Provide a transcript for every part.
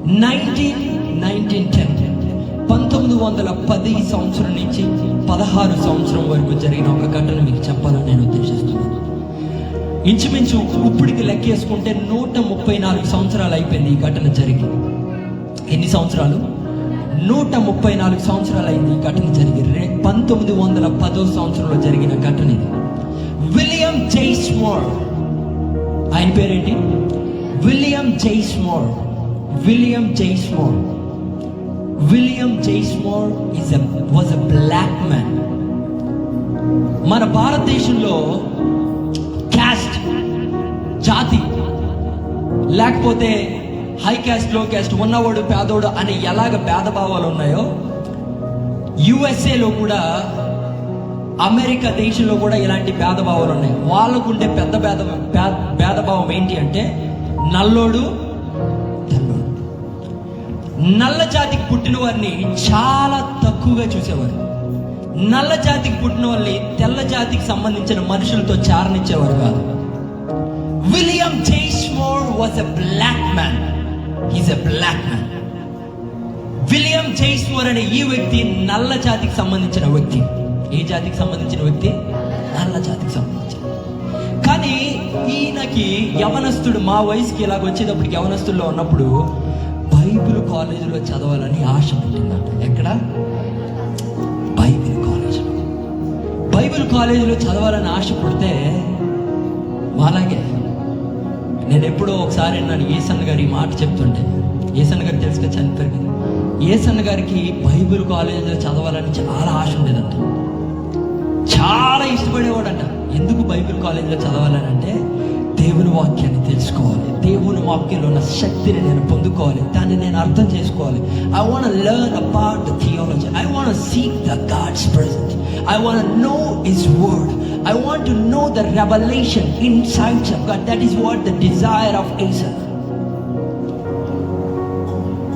1910 సంవత్సరం నుంచి 16 సంవత్సరం వరకు జరిగిన ఒక ఘటన మీకు చెప్పాలని నేను ఉద్దేశిస్తున్నాను. ఇంచుమించు ఇప్పటికి లెక్కేసుకుంటే 134 సంవత్సరాలు అయిపోయింది ఈ ఘటన జరిగి. ఎన్ని సంవత్సరాలు? 134 సంవత్సరాలు అయింది ఈ ఘటన జరిగి. 1910 సంవత్సరంలో జరిగిన ఘటన ఇది. విలియం జేమ్స్ మోర్, ఆయన పేరేంటి? William James more. William James more. William James more was a black man. మన భారతదేశంలో క్యాస్ట్, జాతి, లేకపోతే హై క్యాస్ట్, లో క్యాస్ట్, ఉన్నవాడు పేదోడు అని ఎలాగ భేదభావాలు ఉన్నాయో, యుఎస్ఏలో కూడా, అమెరికా దేశంలో కూడా ఇలాంటి భేదభావాలు ఉన్నాయి. వాళ్ళకుండే పెద్ద భేదభావం ఏంటి అంటే నల్లోడు, తెల్లోడు. నల్ల జాతికి పుట్టిన వారిని చాలా తక్కువగా చూసేవారు. నల్ల జాతికి పుట్టిన వాళ్ళని తెల్ల జాతికి సంబంధించిన మనుషులతో చారనిచ్చేవారు కాదు. William James Moore was a black man. He's a black man. William James Moore అనే ఈ వ్యక్తి నల్ల జాతికి సంబంధించిన వ్యక్తి. ఏ జాతికి సంబంధించిన వ్యక్తి? నల్ల జాతికి సంబంధించిన. కానీ ఈయనకి యవనస్తుడు, మా వయసుకి ఇలాగ వచ్చేటప్పటికి యవనస్తుల్లో ఉన్నప్పుడు బైబిల్ కాలేజీలో చదవాలని ఆశ పుట్టిందంట. ఎక్కడ? బైబిల్ కాలేజీలో. బైబిల్ కాలేజీలో చదవాలని ఆశ పుడితే అలాగే నేను ఎప్పుడో ఒకసారి నన్ను ఏసన్న గారు ఈ మాట చెప్తుంటే, ఏసన్న గారు తెలుసుగా చనిపోయారు. ఏసన్న గారికి బైబిల్ కాలేజీలో చదవాలని చాలా ఆశ ఉండేదంట. చాలా ఇష్టపడేవాడంట. ఎందుకు బైబిల్ కాలేజీలో చదవాలని అంటే, దేవుని వాక్యాన్ని తెలుసుకోవాలి, దేవుని వాక్యంలో ఉన్న శక్తిని నేను పొందుకోవాలి, దాన్ని నేను అర్థం చేసుకోవాలి. I want learn about the theology. I want seek the God's presence. I want know his word. I want to know the revolution insides of God. That is what the desire of Asa.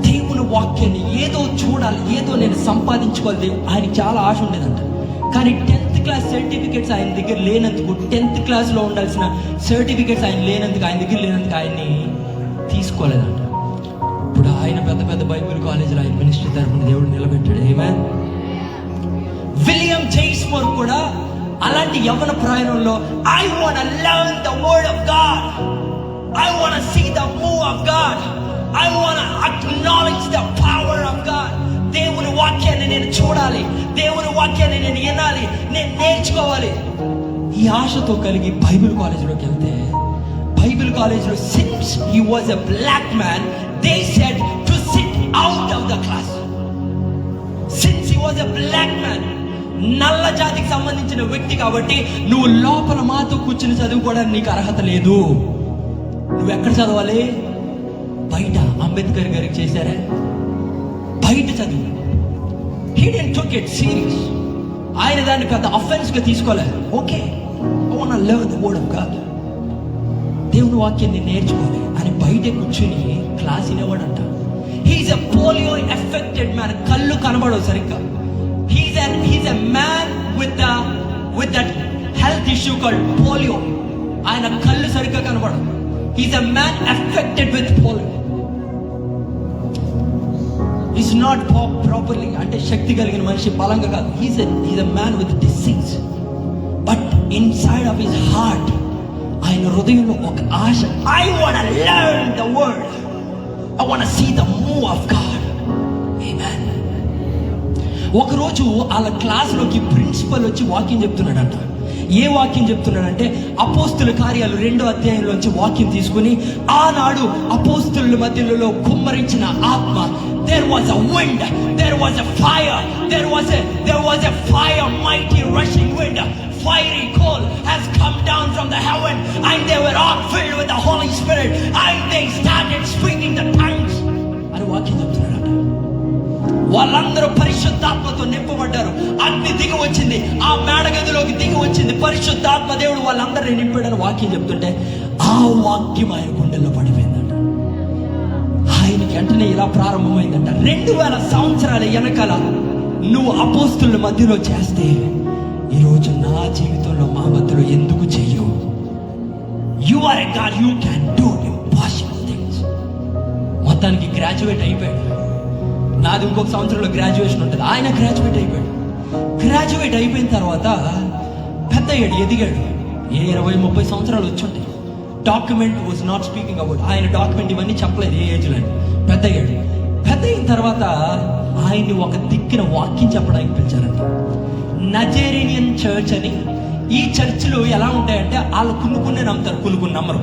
దేవుని వాక్యాన్ని ఏదో చూడాలి, ఏదో నేను సంపాదించుకోవాలి, ఆయన చాలా ఆశ ఉండేదంట. కానీ 10th క్లాస్ సర్టిఫికెట్స్ ఆయన దగ్గర లేనందుకు, 10th క్లాస్లో ఉండాల్సిన సర్టిఫికెట్స్ ఆయన దగ్గర లేనందుకు ఆయన్ని తీసుకోలేదంట. ఇప్పుడు ఆయన పెద్ద పెద్ద బైబిల్ కాలేజీలో ఆయన మినిస్ట్రీ తరపున దేవుడు నిలబెట్టాడు. ఆమేన్. విలియం జేమ్స్ మోర్ కూడా అలాంటి యవ్వన ప్రాయంలో I want learn the word of God. I want see the move of God. I want acknowledge the power of God. దేవుని వాక్యాన్ని నేను చూడాలి, దేవుని వాక్యాన్ని నేను వినాలి, నేను నేర్చుకోవాలి. ఈ ఆశతో కలిగి బైబిల్ కాలేజీలోకి వెళ్తే, బైబిల్ కాలేజీలో since he was a black man, they said to sit out of the class. Since he was a black man, నల్ల జాతికి సంబంధించిన వ్యక్తి కాబట్టి నువ్వు లోపల మాతో కూర్చుని చదువుకోవడానికి నీకు అర్హత లేదు. నువ్వు ఎక్కడ చదవాలి? బయట. అంబేద్కర్ గారికి చేశారే, బయట చదువు. He didn't took it serious. ఆయన దాన్ని పెద్ద అఫెన్స్ గా తీసుకోలేదు. Okay, I want to learn the word of God. దేవుని వాక్యాన్ని నేర్చుకోవాలి అని బయట కూర్చుని class వినేవాడంట. He's a polio affected man. కళ్ళు కనబడవు సరిగ్గా. He's a man with that health issue called polio. ఆయన కళ్ళు సరిగ్గా కనబడవు. He's a man affected with polio. He's not properly, అంటే శక్తి కలిగిన మనిషి, బలంగా కాదు. He's a man with disease. But inside of his heart, ఆయన హృదయంలో ఒక ఆశ. I want to learn the word. I want to see the move of God. Amen. ఒకరోజు వాళ్ళ క్లాస్లోకి ప్రిన్సిపల్ వచ్చి వాక్యం చెప్తున్నాడంట. ఏ వాక్యం చెప్తున్నాడంటే, అపోస్తుల కార్యాలు 2వ అధ్యాయంలోంచి వాక్యం తీసుకుని, ఆనాడు అపోస్తుల మధ్యలో కుమ్మరించిన ఆత్మ, there was a wind, there was a fire, there was a fire, mighty rushing wind, fiery coal has come down from the heaven, and they were all filled with the Holy Spirit, and they started speaking the tongues. అని వాక్యం చెప్తున్నాడంట. వాళ్ళందరూ పరిశుద్ధాత్మతో నింపబడ్డారు. అగ్ని దిగి వచ్చింది, ఆ మేడగదిలోకి దిగి వచ్చింది. పరిశుద్ధాత్మ దేవుడు వాళ్ళందరినీ నింపాడని వాక్యం చెప్తుంటే, ఆ వాక్యం ఆయన గుండెల్లో పడిపోయిందంట. ఆయనకి వెంటనే ఇలా ప్రారంభమైందంట. 2000 సంవత్సరాల వెనకాల నువ్వు అపోస్తుల మధ్యలో చేస్తే, ఈరోజు నా జీవితంలో మా మధ్యలో ఎందుకు చెయ్యవు? You are a God, you can do impossible things. మొత్తానికి గ్రాడ్యుయేట్ అయిపోయాడు. నాది ఇంకొక సంవత్సరంలో గ్రాడ్యుయేషన్ ఉంటుంది. ఆయన గ్రాడ్యుయేట్ అయిపోయాడు. గ్రాడ్యుయేట్ అయిపోయిన తర్వాత పెద్ద అయ్యాడు, ఎదిగాడు. 20-30 సంవత్సరాలు వచ్చుంటాయి. Document was not speaking about, ఆయన డాక్యుమెంట్ ఇవన్నీ చెప్పలేదు ఏ ఏజ్లో. పెద్ద అయ్యాడు. పెద్ద అయిన తర్వాత ఆయన్ని ఒక దిక్కున వాక్యం చెప్పడానికి పిలిచారంట. నజరేనియన్ చర్చ్ అని. ఈ చర్చిలు ఎలా ఉంటాయంటే వాళ్ళు కొన్ని నమ్ముతారు, కొన్ని నమ్మరు.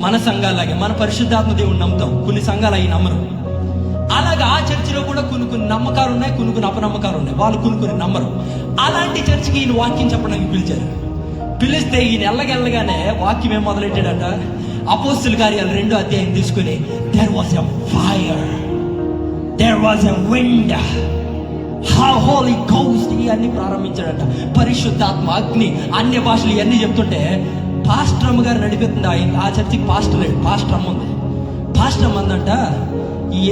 మన సంఘాలాగే మన పరిశుద్ధాత్మ దేవుని నమ్ముతాం, కొన్ని సంఘాలు అవి నమ్మరు. అలాగే ఆ చర్చిలో కూడా కొన్ని నమ్మకాలు ఉన్నాయి, కొన్ని అపనమ్మకాలు ఉన్నాయి. వాళ్ళు కొన్ని నమ్మరు. అలాంటి చర్చికి ఈయన వాక్యం చెప్పడానికి పిలిచారు. పిలిస్తే ఈయన ఎల్లగెల్లగానే వాక్యం ఏం మొదలెట్టాడట, అపోస్తుల కార్యాలు 2వ అధ్యాయం తీసుకుని there was a fire, there was a wind, how holy ghost ఇవన్నీ ప్రారంభించాడట. పరిశుద్ధాత్మ, అగ్ని, అన్య భాషలు ఇవన్నీ చెప్తుంటే పాస్టర్ అమ్మ గారు నడిపిస్తుంది. ఆ చర్చికి పాస్టర్ లేడు, పాస్టర్ అమ్మ ఉంది. పాస్టర్ అమ్మ అందంట,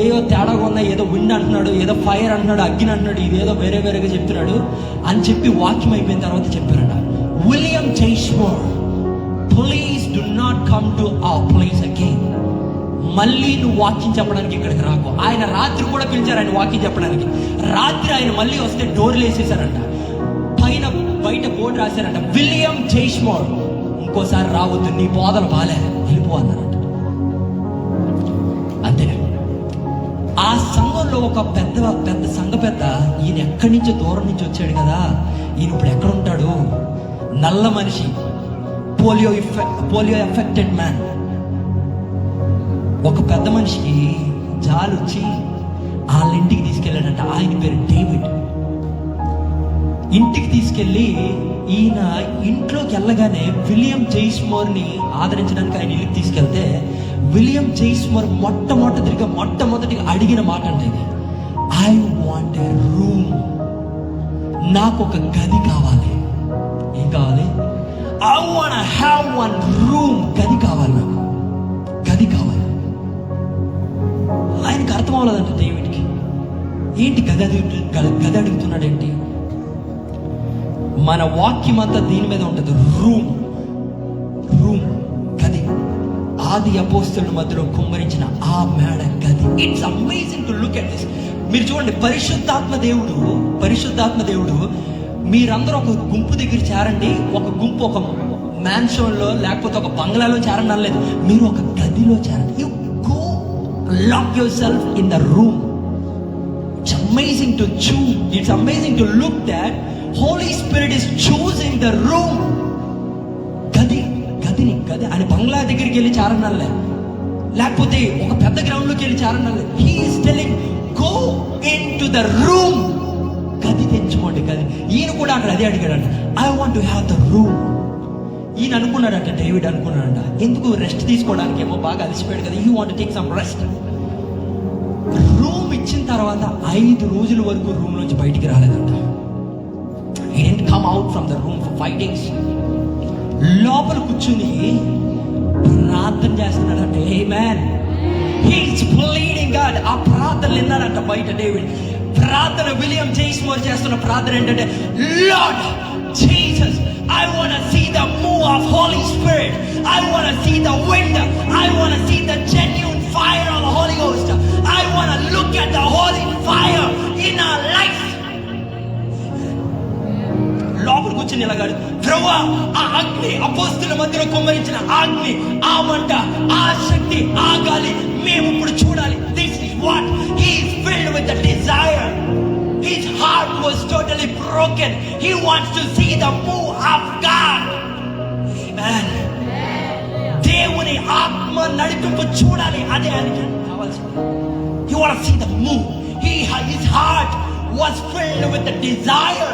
ఏదో తేడాగా ఉన్నా, ఏదో విండ్ అంటున్నాడు, ఏదో ఫైర్ అంటున్నాడు, అగ్ని అంటున్నాడు, ఇదేదో వేరేగా చెప్తున్నాడు అని చెప్పి వాక్యం అయిపోయిన తర్వాత చెప్పారట, William James Moore, please do not come to our place again. మళ్ళీ నువ్వు వాక్యం చెప్పడానికి ఇక్కడికి రాకు. ఆయన రాత్రి కూడా పిలిచారు ఆయన వాక్యం చెప్పడానికి. రాత్రి ఆయన మళ్ళీ వస్తే డోర్లు వేసేసారంట. బయట బోర్డు రాశారంట, విలియం జైస్మోర్, ఇంకోసారి రావద్దు, నీ బోధన బాలే, వెళ్ళిపో అన్నారంట. అంతే. ఆ సంఘంలో ఒక పెద్ద సంఘ పెద్ద, ఈయన ఎక్కడి నుంచో దూరం నుంచి వచ్చాడు కదా, ఈయన ఇప్పుడు ఎక్కడ ఉంటాడు? నల్ల మనిషి, పోలియో ఎఫెక్టెడ్ మ్యాన్. ఒక పెద్ద మనిషికి జాలు వచ్చి వాళ్ళ ఇంటికి తీసుకెళ్ళాడంట. ఆయన పేరు డేవిడ్. ఇంటికి తీసుకెళ్ళి ఈయన ఇంట్లోకి వెళ్ళగానే విలియం జైస్మోర్ని ఆదరించడానికి ఆయన ఇల్లుకి తీసుకెళ్తే విలియం జైస్మోర్ మొట్టమొదటిగా అడిగిన మాట అంటే, ఐ వాంట్ ఎ రూమ్, నాకు ఒక గది కావాలి. ఏం కావాలి? I want have one room, గది కావాలి, నాకు గది కావాలి. ఆయనకి అర్థం అవ్వలేదంట డేవిడ్కి. ఏంటి గది అడుగుతున్నాడేంటి? మన వాక్యం అంతా దీని మీద ఉంటుంది, రూమ్, గది. ఆది అపోస్తలుల మధ్యలో కుమ్మరించిన ఆ మేడ గది. It's amazing to look at this. మీరు చూడండి, పరిశుద్ధాత్మ దేవుడు మీరందరూ ఒక గుంపు దగ్గర చేరండి. ఒక గుంపు ఒక మ్యాన్షన్లో లేకపోతే ఒక బంగ్లాలో చేరండి అనలేదు, మీరు ఒక గదిలో చేరండి. You go lock yourself in the room. It's amazing to choose, it's amazing to look that Holy Spirit is choosing the room. గది అని బంగ్లా దగ్గరికి వెళ్ళి చారణాలే, లేకపోతే ఒక పెద్ద గ్రౌండ్లోకి వెళ్ళి చారణాలే. He is telling, go into the room. గది తెచ్చుకోండి, గది. ఈయన కూడా అక్కడ అదే అడిగాడంట, I want to have the room. ఈయన అనుకున్నాడంట, డేవిడ్ అనుకున్నాడంట, ఎందుకు రెస్ట్ తీసుకోవడానికి, ఏమో బాగా అలసిపోయాడు కదా, you want to take some rest. Room ఇచ్చిన తర్వాత 5 రోజుల వరకు రూమ్ నుంచి బయటికి రాలేదంట. He didn't come out from the room for 5 days. లోపల కూర్చుని ప్రార్థన చేస్తున్నాడంట. Amen. He is pleading God. ఆ ప్రార్థనలు విన్నాడంట బయట డేవిడ్. ప్రార్థన విలియం జైస్మోర్ చేస్తున్న ప్రార్థన ఏంటంటే, Lord Jesus, I want to see the move of Holy Spirit. I want to see the wind. I want to see the genuine fire of the Holy Ghost. I want to look at the holy fire in our life. లోపల కూర్చొని ఇలాగాడు, ప్రభువా, ఆ అగ్ని, అపోస్తుల మధ్యలో కుమ్మరించిన అగ్ని, ఆ మంట, ఆ శక్తి, ఆ గాలి మేము ఇప్పుడు చూడాలి. This is what he is filled with the desire. His heart was totally broken. He wants to see the move of God. Amen. దేవుని ఆత్మ నడిపింపు చూడాలి, అదే ఆయనకి కావాల్సింది. You want to see the move. His heart was filled with the desire.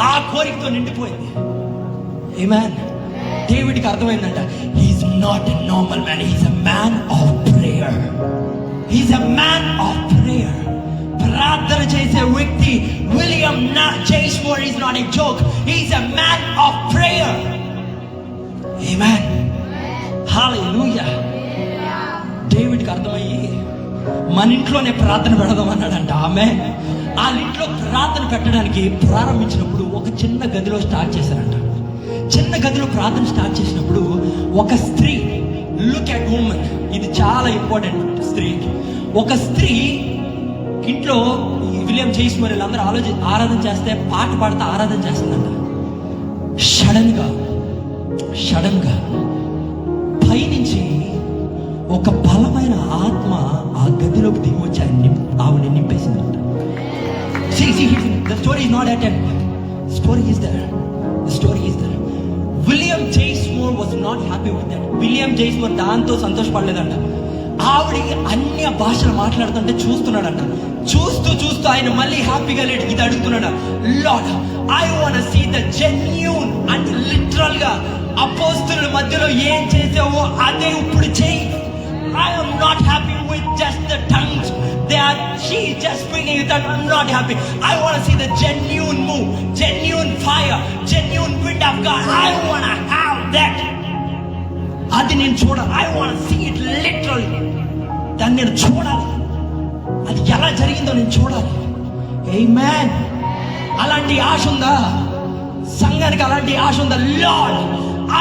ఆ కోరికతో నిండిపోయింది. Amen. డేవిడ్కి అర్థమైందంట, he's not a normal man, he's a man of prayer. He's a man of prayer. ప్రార్థన చేసే వ్యక్తి William జైస్మోర్ is not a joke. He's a man of prayer. Amen. Hallelujah. డేవిడ్కి అర్థమయ్యి మన ఇంట్లోనే ప్రార్థన పెడదాం అన్నాడంట. ఆమేన్. ఆ ఇంట్లో ప్రార్థన పెట్టడానికి ప్రారంభించినప్పుడు ఒక చిన్న గదిలో స్టార్ట్ చేశారంట. చిన్న గదిలో ప్రార్థన స్టార్ట్ చేసినప్పుడు ఒక స్త్రీ, లుక్ అట్ ఉమెన్, ఇది చాలా ఇంపార్టెంట్. ఇంపార్టెంట్ స్త్రీకి. ఒక స్త్రీ ఇంట్లో విలియం జేమ్స్ మరి అందరూ ఆరాధన చేస్తే పాట పాడితే ఆరాధన చేస్తుందంట. సడన్ గా పైనుంచి ఒక బలమైన ఆత్మ ఆ గదిలోకి దిగి వచ్చి ఆవిడ నింపేసిందంట. The story is not at end. The story is there. William James Moore was not happy with that. William James Moore దాంతో సంతోషపడలేదంట. ఆవిడ అన్య భాషలు మాట్లాడుతుంటే చూస్తున్నాడంట. చూస్తూ ఆయన మళ్ళీ హ్యాపీగా లేడు. ఇది అడుగుతున్నాడు, lord I want to see the genuine. అంటే లిటరల్ గా అపోస్తలుల మధ్యలో ఏం చేసావో అదే ఇప్పుడు చేయి. I am not happy with just the tongues. She just bringing it up. I'm not happy. I want to see the genuine move, genuine fire, genuine wind of God. I want to have that. అది నేను చూడాలి. I want to see it literally. దాన్ని నేను చూడాలి. అది ఎలా జరిగిందో నేను చూడాలి. Amen. అలాంటి ఆశ ఉందా సంఘానికి? అలాంటి ఆశ ఉందా? Lord,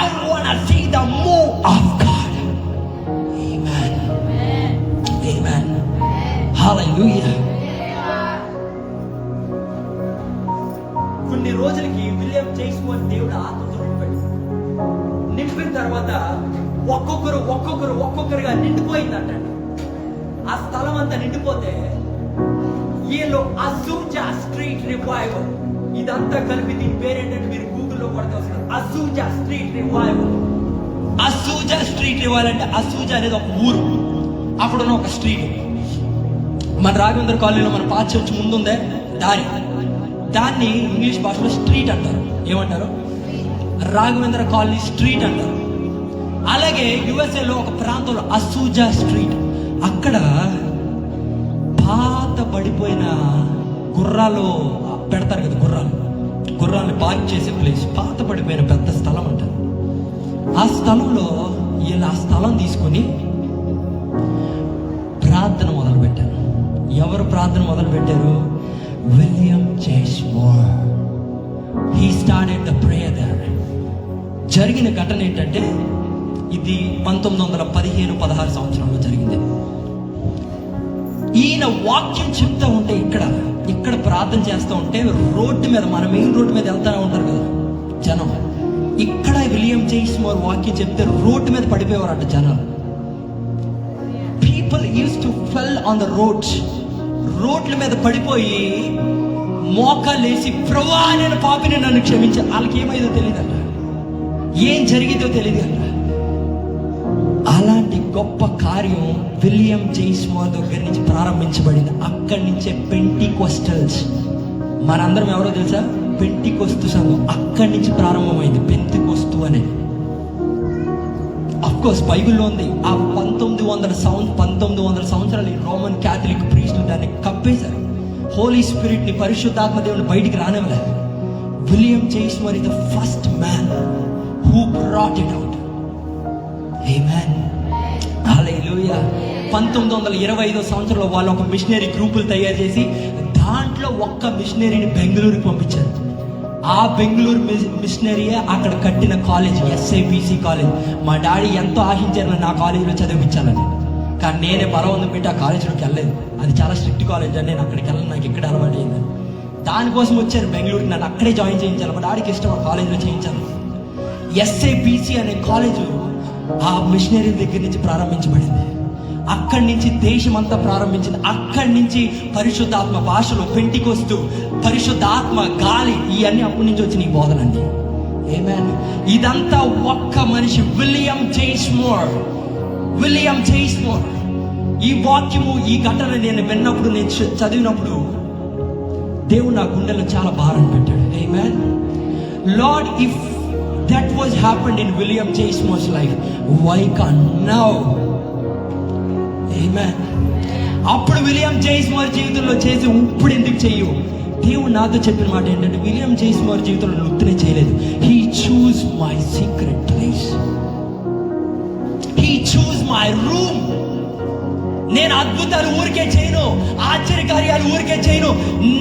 I want to see the move of God. Amen. Hallelujah. కొన్ని రోజులకి విలియం జేమ్స్ మోర్ దేవుడు ఆత్మతో నింపిన తర్వాత ఒక్కొక్కరుగా నిండిపోయిందంట. ఆ స్థలం అంతా నిండిపోతే వీళ్ళు అజూజా స్ట్రీట్ రివైవల్, ఇదంతా కలిపి దీని పేరేంటంటే మీరు గూగుల్లో కొడితే వస్తారు. అజూజా స్ట్రీట్ రివైవల్ అంటే అజూజా అనేది ఒక ఊరు, అక్కడున్న ఒక స్ట్రీట్. మన రాఘవేంద్ర కాలనీలో మన పాత చర్చ్ ముందుందే దాన్ని ఇంగ్లీష్ భాషలో స్ట్రీట్ అంటారు. ఏమంటారు? రాఘవేంద్ర కాలనీ స్ట్రీట్ అంటారు. అలాగే యుఎస్ఏలో ఒక ప్రాంతంలో అసూజా స్ట్రీట్, అక్కడ పాత పడిపోయిన గుర్రాలు పెడతారు కదా, గుర్రాన్ని పార్క్ చేసే ప్లేస్, పాత పడిపోయిన పెద్ద స్థలం అంటారు. ఆ స్థలంలో వీళ్ళు ఆ స్థలం తీసుకొని ప్రార్థన మొదలు పెట్టారు. ఎవరు ప్రార్థన మొదలు పెట్టారు? William James Moore. He started the prayer there. జరిగిన ఘటన ఏంటంటే ఇది 1915-16 సంవత్సరంలో జరిగింది. ఈయన వాక్యం చెప్తా ఉంటే ఇక్కడ ప్రార్థన చేస్తూ ఉంటే రోడ్డు మీద, మన మెయిన్ రోడ్డు మీద వెళ్తా ఉంటారు కదా జనం, ఇక్కడ విలియం జేమ్స్ మోర్ వాక్యం చెప్తే రోడ్డు మీద పడిపోయేవారంట జనాలు. People used to fell on the roads. రోడ్ల మీద పడిపోయి మోకాలేసి ప్రభువా నేను పాపిని నన్ను క్షమించా. వాళ్ళకి ఏమైందో తెలియదంట, ఏం జరిగిందో తెలియదంట. అలాంటి గొప్ప కార్యం విలియం జేమ్స్ మోర్ దగ్గర నుంచి ప్రారంభించబడింది. అక్కడి నుంచే పెంటికోస్టల్స్, మనందరం ఎవరో తెలుసా? పెంటికోస్తు సంఘం అక్కడి నుంచి ప్రారంభమైంది. పెంతికోస్తు అనేది అఫ్కోర్స్ బైబిల్లో ఉంది. ఆ 1900 సంవత్సరాలు ఈ రోమన్ క్యాథలిక్ ప్రీస్టులు దాన్ని కప్పేశారు. హోలీ స్పిరిట్ ని, పరిశుద్ధాత్మ దేవుని బయటికి రానివ్వలేదు. William James Moore is the first man who brought it out. ఆమేన్. హల్లెలూయా. 1925 సంవత్సరంలో వాళ్ళు ఒక మిషనరీ గ్రూపులు తయారు చేసి దాంట్లో ఒక్క మిషనరీని బెంగళూరుకి పంపించారు. ఆ బెంగళూరు మిషనరీయే అక్కడ కట్టిన కాలేజ్, SABC కాలేజ్. మా డాడీ ఎంతో ఆశించారు నన్ను ఆ కాలేజీలో చదివించాలని, కానీ నేనే బలవంతం పెట్టి ఆ కాలేజీలోకి వెళ్ళలేదు. అది చాలా స్ట్రిక్ట్ కాలేజ్ అని నేను అక్కడికి వెళ్ళను, నాకు ఇక్కడ అలవాటు అయింది. దానికోసం వచ్చారు బెంగళూరుకి, నన్ను అక్కడే జాయిన్ చేయించాలి. మా డాడీకి ఇష్టం ఆ కాలేజీలో చేయించాను. SABC అనే కాలేజు ఆ మిషనరీ దగ్గర నుంచి ప్రారంభించబడింది. అక్కడి నుంచి దేశమంతా ప్రారంభించింది. అక్కడి నుంచి పరిశుద్ధాత్మ భాషలు, పెంటికోస్తు, పరిశుద్ధాత్మ, గాలి, ఇవన్నీ అప్పటి నుంచి వచ్చిన ఈ బోధనండి. ఆమేన్. ఇదంతా ఒక్క మనిషి, విలియం జేమ్స్ మోర్. ఈ వాక్యము, ఈ ఘటన నేను విన్నప్పుడు, నేను చదివినప్పుడు దేవుడు నా గుండెలో చాలా భారం పెట్టాడు. ఆమేన్. Lord, if that was happened in William James Moore's life, why can't now? Amen. అప్పుడు విలియం జేమ్స్ మోర్ జీవితంలో చేసి ఇప్పుడు ఎందుకు చెయ్యు? దేవుడు నాతో చెప్పిన మాట ఏంటంటే, విలియం జేమ్స్ మోర్ జీవితంలో నృత్యనే చేయలేదు. He chose my secret place. He chose my room. నేను అద్భుతాలు ఊరికే చేయను, ఆశ్చర్యకార్యాలు ఊరికే చేయను.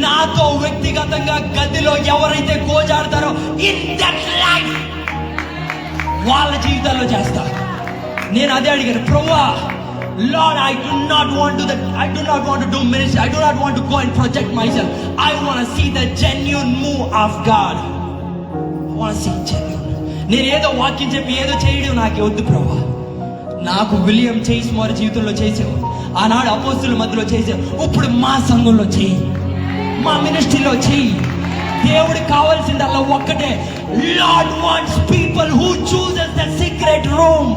నాతో వ్యక్తిగతంగా గదిలో ఎవరైతే గోజాడతారో in that life వాళ్ళ జీవితాల్లో చేస్తా. నేను అదే అడిగాను, ప్రభువా Lord, I do not want to do ministry. I do not want to go and project myself. I want to see the genuine move of God. I want to see genuine. నేను ఏదో వాక్యం చెప్పి ఏదో చేయడం నాకే వద్దు ప్రభా. నాకు విలియం చేసి వారి జీవితంలో చేసావు, ఆనాడు అపోస్తుల మధ్యలో చేసావు, ఇప్పుడు మా సంఘంలో చేయి, మా మినిస్ట్రీలో చేయి. దేవుడికి కావాల్సిందల్లా ఒక్కటే. Lord wants people who chooses the secret room.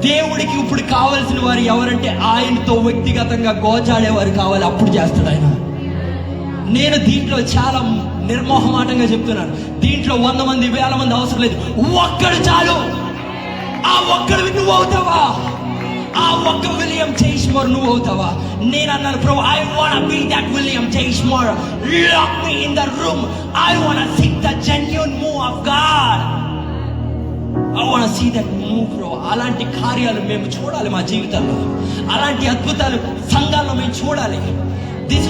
దేవుడికి ఇప్పుడు కావాల్సిన వారు ఎవరంటే ఆయనతో వ్యక్తిగతంగా గోచాడేవారు కావాలి. అప్పుడు చేస్తాడు ఆయన. నేను దీంట్లో చాలా నిర్మోహమాటంగా చెప్తున్నాను. దీంట్లో 100 మంది 1000 మంది అవసరం లేదు. ఒక్కడు చాలు. ఆ ఒక్కడు నువ్వు అవుతావా? ఆ ఒక్క విలియం చేష్మోర్ నువ్వు అవుతావా? నేను అన్నాను ప్రభు, I wanna be that William Cheshmore. Lock me in the room. I wanna see the genuine move of God. I wanna see that move bro. అలాంటి కార్యాలు మేము చూడాలి మా జీవితాల్లో. అలాంటి అద్భుతాలు సంఘాల్లో మేము చూడాలి. This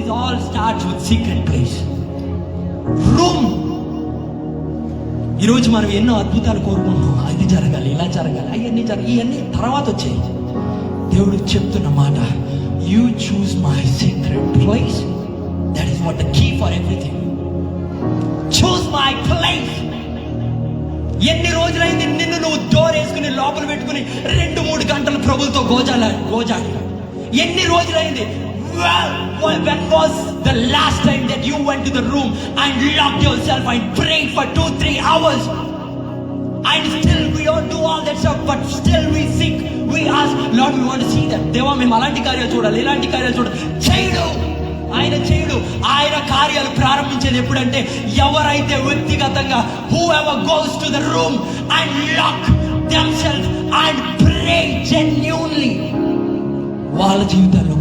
is all starts with secret place. Room. ఈరోజు మనం ఎన్నో అద్భుతాలు కోరుకుంటున్నాం. అది జరగాలి, ఇలా జరగాలి, ఇవన్నీ తర్వాత వచ్చాయి. దేవుడు చెప్తున్న మాట, you choose my secret place. That is what the key for everything. Choose my place. ఎన్ని రోజులైంది నిన్ను నువ్వు డోర్ వేసుకుని లోపల పెట్టుకుని 2-3 గంటలు ప్రభులతో గోజాడి? ఎన్ని రోజులైంది? When was the last time that you went to the room and locked yourself and prayed for 2-3 hours? And still we don't do all that stuff, but still we seek, we ask, Lord, we want to see that. దేవా మేము అలాంటి కార్యాలు చూడాలి, ఇలాంటి కార్యాలు చూడాలి. చేయడు చేయడు. ఆయన కార్యాలు ప్రారంభించేది ఎప్పుడంటే ఎవరైతే వ్యక్తిగతంగా whoever goes to the room and lock themselves and pray genuinely, వాళ్ళ జీవితాల్లో